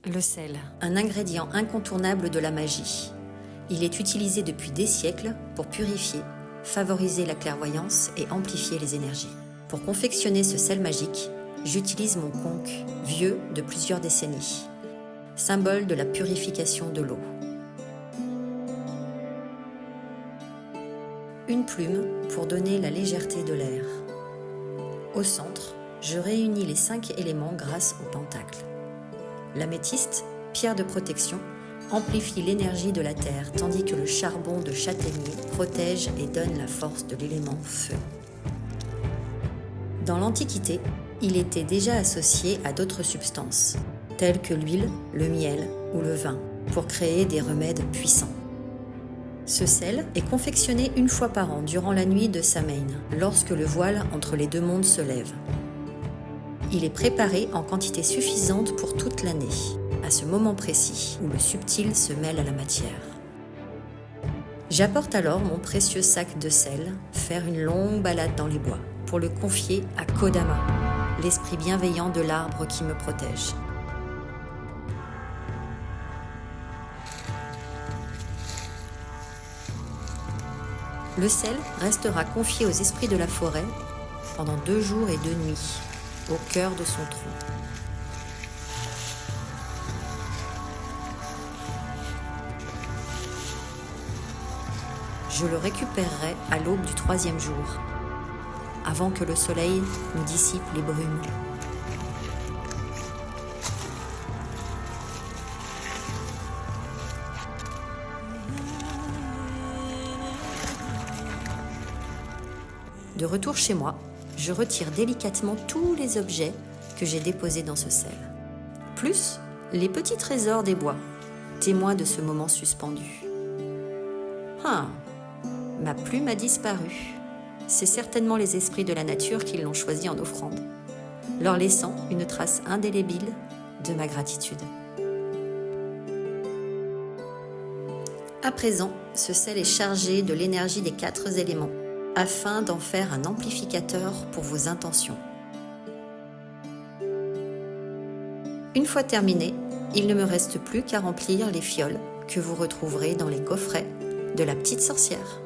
Le sel, un ingrédient incontournable de la magie. Il est utilisé depuis des siècles pour purifier, favoriser la clairvoyance et amplifier les énergies. Pour confectionner ce sel magique, j'utilise mon conque, vieux de plusieurs décennies, symbole de la purification de l'eau. Une plume pour donner la légèreté de l'air. Au centre, je réunis les 5 éléments grâce au pentacle. L'améthyste, pierre de protection, amplifie l'énergie de la terre, tandis que le charbon de châtaignier protège et donne la force de l'élément feu. Dans l'Antiquité, il était déjà associé à d'autres substances, telles que l'huile, le miel ou le vin, pour créer des remèdes puissants. Ce sel est confectionné une fois par an durant la nuit de Samhain, lorsque le voile entre les deux mondes se lève. Il est préparé en quantité suffisante pour toute l'année, à ce moment précis où le subtil se mêle à la matière. J'apporte alors mon précieux sac de sel, faire une longue balade dans les bois, pour le confier à Kodama, l'esprit bienveillant de l'arbre qui me protège. Le sel restera confié aux esprits de la forêt pendant 2 jours et 2 nuits, au cœur de son tronc. Je le récupérerai à l'aube du 3e jour, avant que le soleil ne dissipe les brumes. De retour chez moi, je retire délicatement tous les objets que j'ai déposés dans ce sel, plus les petits trésors des bois, témoins de ce moment suspendu. Ma plume a disparu. C'est certainement les esprits de la nature qui l'ont choisie en offrande, leur laissant une trace indélébile de ma gratitude. À présent, ce sel est chargé de l'énergie des 4 éléments, afin d'en faire un amplificateur pour vos intentions. Une fois terminé, il ne me reste plus qu'à remplir les fioles que vous retrouverez dans les coffrets de la petite sorcière.